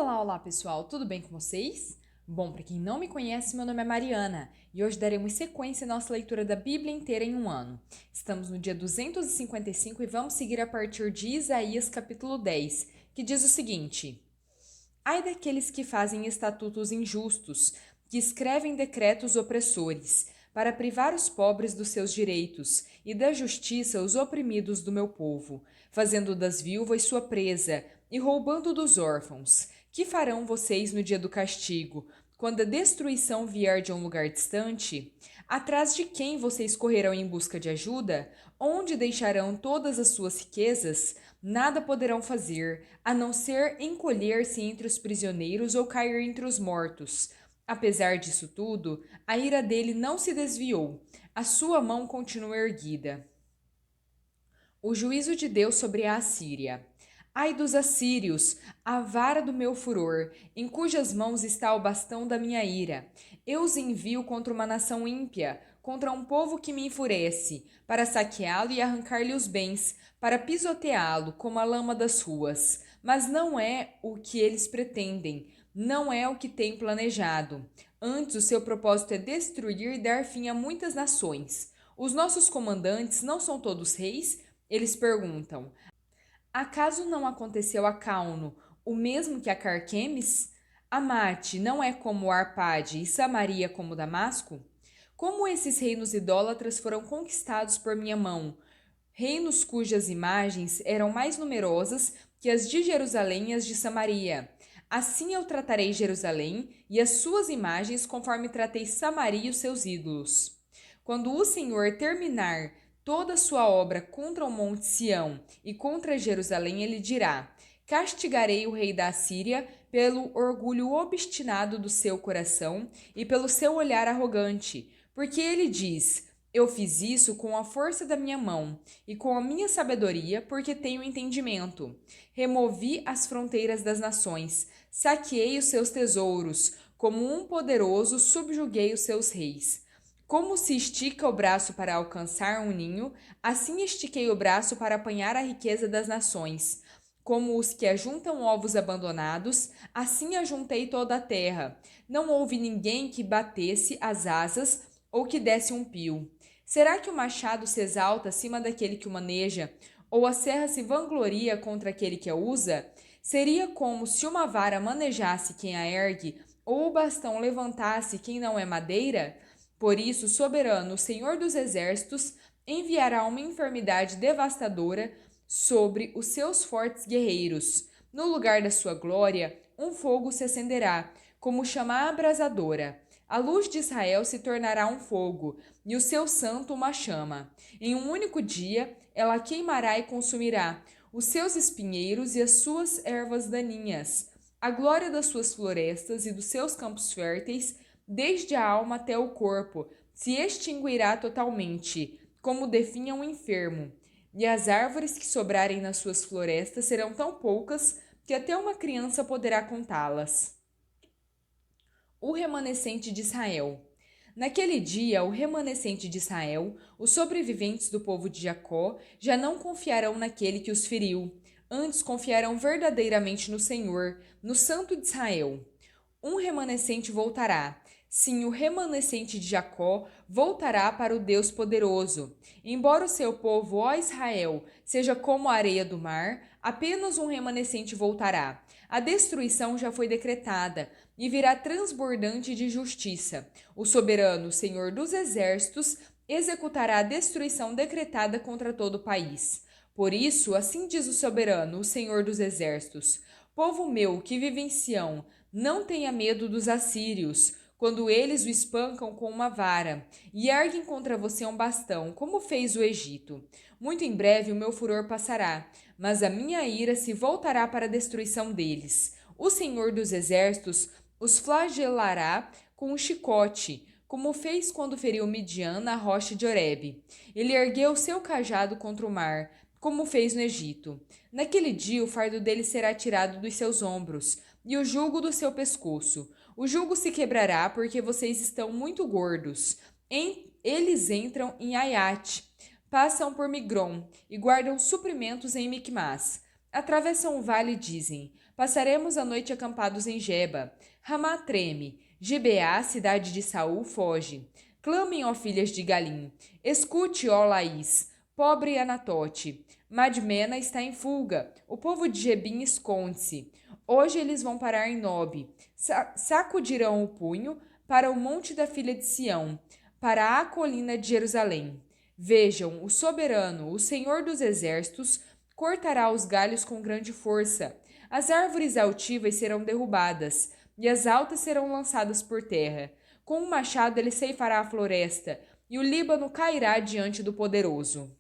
Olá, pessoal, tudo bem com vocês? Bom, para quem não me conhece, meu nome é Mariana e hoje daremos sequência à nossa leitura da Bíblia inteira em um ano. Estamos no dia 255 e vamos seguir a partir de Isaías capítulo 10, que diz o seguinte: Ai daqueles que fazem estatutos injustos, que escrevem decretos opressores, para privar os pobres dos seus direitos e da justiça os oprimidos do meu povo, fazendo das viúvas sua presa e roubando dos órfãos. Que farão vocês no dia do castigo, quando a destruição vier de um lugar distante? Atrás de quem vocês correrão em busca de ajuda? Onde deixarão todas as suas riquezas? Nada poderão fazer, a não ser encolher-se entre os prisioneiros ou cair entre os mortos. Apesar disso tudo, a ira dele não se desviou, a sua mão continua erguida. O juízo de Deus sobre a Assíria. Ai dos assírios, a vara do meu furor, em cujas mãos está o bastão da minha ira. Eu os envio contra uma nação ímpia, contra um povo que me enfurece, para saqueá-lo e arrancar-lhe os bens, para pisoteá-lo como a lama das ruas. Mas não é o que eles pretendem, não é o que têm planejado. Antes, o seu propósito é destruir e dar fim a muitas nações. Os nossos comandantes não são todos reis? Eles perguntam: Acaso não aconteceu a Cauno o mesmo que a Carquemes? Amate não é como Arpade e Samaria como Damasco? Como esses reinos idólatras foram conquistados por minha mão, reinos cujas imagens eram mais numerosas que as de Jerusalém e as de Samaria. Assim eu tratarei Jerusalém e as suas imagens conforme tratei Samaria e os seus ídolos. Quando o Senhor terminar toda a sua obra contra o monte Sião e contra Jerusalém, ele dirá: Castigarei o rei da Assíria pelo orgulho obstinado do seu coração e pelo seu olhar arrogante, porque ele diz: Eu fiz isso com a força da minha mão e com a minha sabedoria, porque tenho entendimento. Removi as fronteiras das nações, saqueei os seus tesouros, como um poderoso subjuguei os seus reis. Como se estica o braço para alcançar um ninho, assim estiquei o braço para apanhar a riqueza das nações. Como os que ajuntam ovos abandonados, assim ajuntei toda a terra. Não houve ninguém que batesse as asas ou que desse um pio. Será que o machado se exalta acima daquele que o maneja, ou a serra se vangloria contra aquele que a usa? Seria como se uma vara manejasse quem a ergue, ou o bastão levantasse quem não é madeira? Por isso, soberano, o Senhor dos Exércitos enviará uma enfermidade devastadora sobre os seus fortes guerreiros. No lugar da sua glória, um fogo se acenderá, como chama abrasadora. A luz de Israel se tornará um fogo, e o seu santo uma chama. Em um único dia, ela queimará e consumirá os seus espinheiros e as suas ervas daninhas. A glória das suas florestas e dos seus campos férteis, desde a alma até o corpo, se extinguirá totalmente, como definha um enfermo. E as árvores que sobrarem nas suas florestas serão tão poucas que até uma criança poderá contá-las. O remanescente de Israel. Naquele dia, o remanescente de Israel, os sobreviventes do povo de Jacó, já não confiarão naquele que os feriu, antes confiarão verdadeiramente no Senhor, no Santo de Israel. Um remanescente voltará. Sim, o remanescente de Jacó voltará para o Deus poderoso. Embora o seu povo, ó Israel, seja como a areia do mar, apenas um remanescente voltará. A destruição já foi decretada e virá transbordante de justiça. O soberano, Senhor dos exércitos, executará a destruição decretada contra todo o país. Por isso, assim diz o soberano, o Senhor dos exércitos: Povo meu que vive em Sião, não tenha medo dos assírios, quando eles o espancam com uma vara e erguem contra você um bastão, como fez o Egito. Muito em breve o meu furor passará, mas a minha ira se voltará para a destruição deles. O Senhor dos exércitos os flagelará com um chicote, como fez quando feriu Midian na rocha de Horebe. Ele ergueu seu cajado contra o mar, como fez no Egito. Naquele dia o fardo dele será tirado dos seus ombros, e o jugo do seu pescoço. O jugo se quebrará porque vocês estão muito gordos. Eles entram em Aiate, passam por Migron e guardam suprimentos em Micmas. Atravessam o vale e dizem: passaremos a noite acampados em Geba. Ramá treme, Gibeá, cidade de Saul, foge. Clamem, ó filhas de Galim. Escute, ó Laís, pobre Anatote. Madmena está em fuga. O povo de Gebim esconde-se. Hoje eles vão parar em Nobe. Sacudirão o punho para o monte da filha de Sião, para a colina de Jerusalém. Vejam, o soberano, o Senhor dos exércitos, cortará os galhos com grande força. As árvores altivas serão derrubadas, e as altas serão lançadas por terra. Com um machado ele ceifará a floresta, e o Líbano cairá diante do poderoso.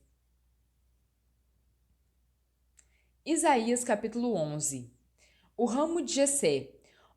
Isaías capítulo 11. O ramo de Jessé.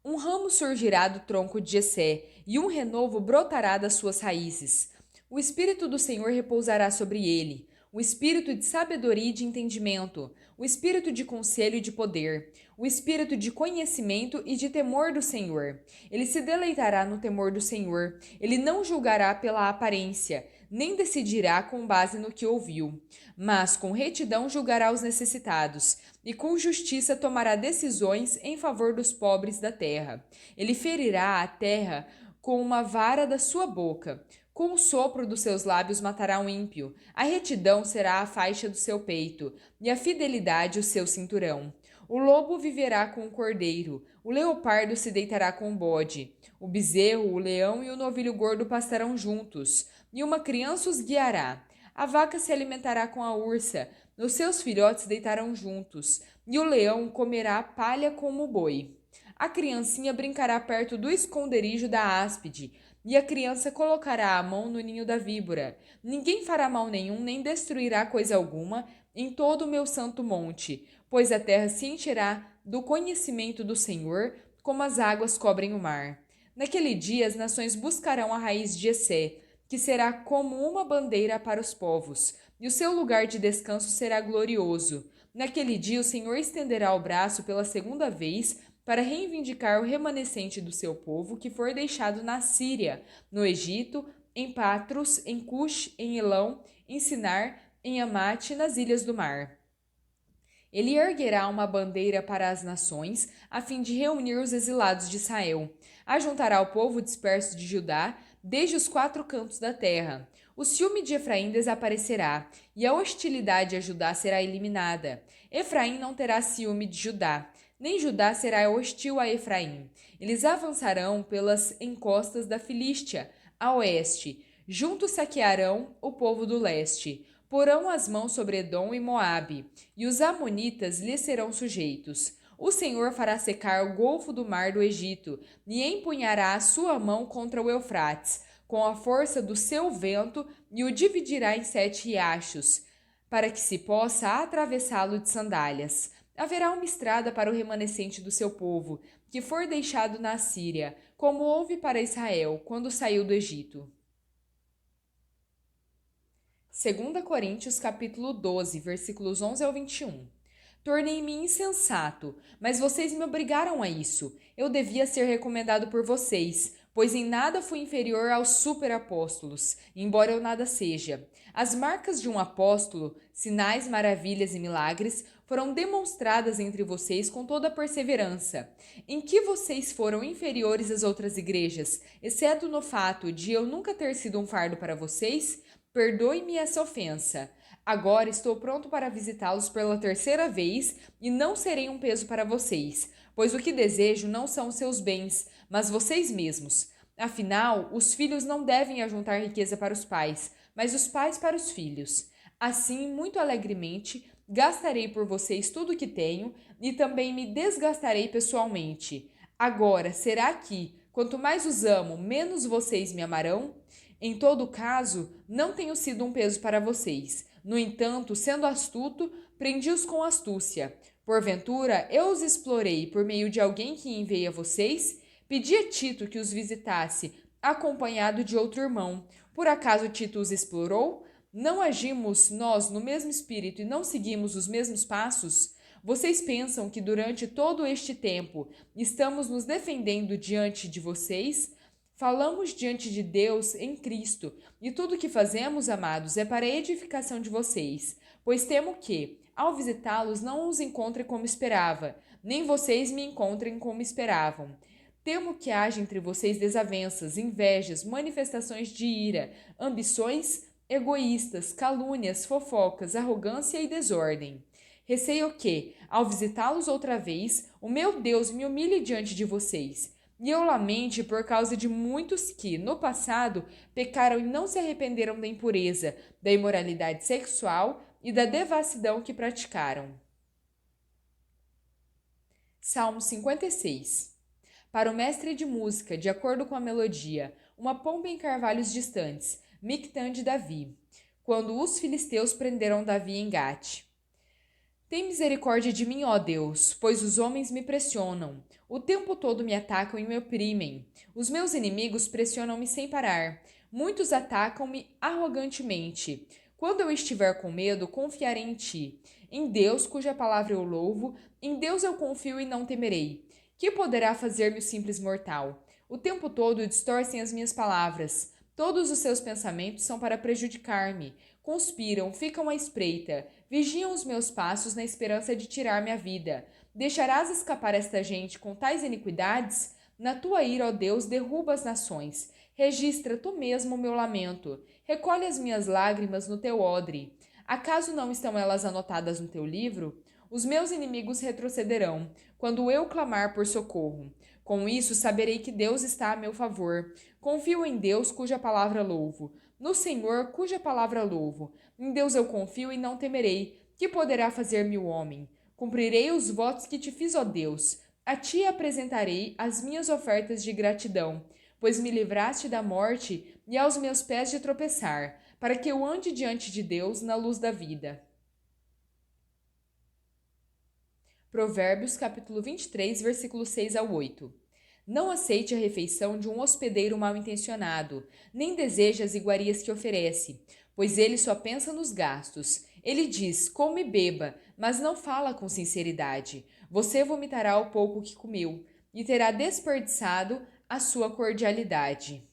Um ramo surgirá do tronco de Jessé, e um renovo brotará das suas raízes. O Espírito do Senhor repousará sobre ele, o Espírito de sabedoria e de entendimento, o Espírito de conselho e de poder, o Espírito de conhecimento e de temor do Senhor. Ele se deleitará no temor do Senhor, ele não julgará pela aparência, nem decidirá com base no que ouviu, mas com retidão julgará os necessitados, e com justiça tomará decisões em favor dos pobres da terra. Ele ferirá a terra com uma vara da sua boca. Com o sopro dos seus lábios matará um ímpio. A retidão será a faixa do seu peito, e a fidelidade o seu cinturão. O lobo viverá com o cordeiro, o leopardo se deitará com o bode. O bezerro, o leão e o novilho gordo pastarão juntos, e uma criança os guiará. A vaca se alimentará com a ursa, os seus filhotes deitarão juntos, e o leão comerá palha como o boi. A criancinha brincará perto do esconderijo da áspide, e a criança colocará a mão no ninho da víbora. Ninguém fará mal nenhum, nem destruirá coisa alguma em todo o meu santo monte, pois a terra se encherá do conhecimento do Senhor, como as águas cobrem o mar. Naquele dia as nações buscarão a raiz de Jessé, que será como uma bandeira para os povos, e o seu lugar de descanso será glorioso. Naquele dia o Senhor estenderá o braço pela segunda vez para reivindicar o remanescente do seu povo que for deixado na Síria, no Egito, em Patros, em Cush, em Elão, em Sinar, em Amate e nas ilhas do mar. Ele erguerá uma bandeira para as nações, a fim de reunir os exilados de Israel. Ajuntará o povo disperso de Judá, desde os quatro cantos da terra. O ciúme de Efraim desaparecerá, e a hostilidade a Judá será eliminada. Efraim não terá ciúme de Judá, nem Judá será hostil a Efraim. Eles avançarão pelas encostas da Filístia, a oeste. Juntos saquearão o povo do leste. Porão as mãos sobre Edom e Moabe, e os amonitas lhes serão sujeitos. O Senhor fará secar o golfo do mar do Egito, e empunhará a sua mão contra o Eufrates, com a força do seu vento, e o dividirá em 7 riachos, para que se possa atravessá-lo de sandálias. Haverá uma estrada para o remanescente do seu povo, que for deixado na Síria, como houve para Israel, quando saiu do Egito. 2 Coríntios capítulo 12, versículos 11 ao 21. Tornei-me insensato, mas vocês me obrigaram a isso. Eu devia ser recomendado por vocês, pois em nada fui inferior aos superapóstolos, embora eu nada seja. As marcas de um apóstolo, sinais, maravilhas e milagres, foram demonstradas entre vocês com toda a perseverança. Em que vocês foram inferiores às outras igrejas, exceto no fato de eu nunca ter sido um fardo para vocês? Perdoe-me essa ofensa. Agora estou pronto para visitá-los pela 3ª vez e não serei um peso para vocês, pois o que desejo não são os seus bens, mas vocês mesmos. Afinal, os filhos não devem ajuntar riqueza para os pais, mas os pais para os filhos. Assim, muito alegremente, gastarei por vocês tudo o que tenho e também me desgastarei pessoalmente. Agora, será que, quanto mais os amo, menos vocês me amarão? Em todo caso, não tenho sido um peso para vocês. No entanto, sendo astuto, prendi-os com astúcia. Porventura, eu os explorei por meio de alguém que enviei a vocês? Pedi a Tito que os visitasse, acompanhado de outro irmão. Por acaso Tito os explorou? Não agimos nós no mesmo espírito e não seguimos os mesmos passos? Vocês pensam que durante todo este tempo estamos nos defendendo diante de vocês? Falamos diante de Deus em Cristo, e tudo o que fazemos, amados, é para a edificação de vocês, pois temo que, Ao visitá-los, não os encontre como esperava, nem vocês me encontrem como esperavam. Temo que haja entre vocês desavenças, invejas, manifestações de ira, ambições egoístas, calúnias, fofocas, arrogância e desordem. Receio que, ao visitá-los outra vez, o meu Deus me humilhe diante de vocês. E eu lamente por causa de muitos que, no passado, pecaram e não se arrependeram da impureza, da imoralidade sexual e da devassidão que praticaram. Salmo 56. Para o mestre de música, de acordo com a melodia, uma pomba em carvalhos distantes, Mictã de Davi, quando os filisteus prenderam Davi em Gate. Tem misericórdia de mim, ó Deus, pois os homens me pressionam. O tempo todo me atacam e me oprimem. Os meus inimigos pressionam-me sem parar. Muitos atacam-me arrogantemente. Quando eu estiver com medo, confiarei em ti. Em Deus, cuja palavra eu louvo, em Deus eu confio e não temerei. Que poderá fazer-me o simples mortal? O tempo todo distorcem as minhas palavras. Todos os seus pensamentos são para prejudicar-me. Conspiram, ficam à espreita, vigiam os meus passos na esperança de tirar-me a vida. Deixarás escapar esta gente com tais iniquidades? Na tua ira, ó Deus, derruba as nações. Registra tu mesmo o meu lamento. Recolhe as minhas lágrimas no teu odre. Acaso não estão elas anotadas no teu livro? Os meus inimigos retrocederão, quando eu clamar por socorro. Com isso, saberei que Deus está a meu favor. Confio em Deus, cuja palavra louvo. No Senhor, cuja palavra louvo. Em Deus eu confio e não temerei. Que poderá fazer-me o homem? Cumprirei os votos que te fiz, ó Deus. A ti apresentarei as minhas ofertas de gratidão, pois me livraste da morte e aos meus pés de tropeçar, para que eu ande diante de Deus na luz da vida. Provérbios capítulo 23, versículos 6 ao 8. Não aceite a refeição de um hospedeiro mal-intencionado, nem deseje as iguarias que oferece, pois ele só pensa nos gastos. Ele diz, come e beba, mas não fala com sinceridade. Você vomitará o pouco que comeu e terá desperdiçado a sua cordialidade.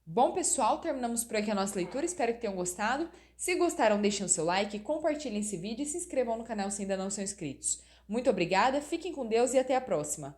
Bom, pessoal, terminamos por aqui a nossa leitura. Espero que tenham gostado. Se gostaram, deixem o seu like, compartilhem esse vídeo e se inscrevam no canal se ainda não são inscritos. Muito obrigada, fiquem com Deus e até a próxima!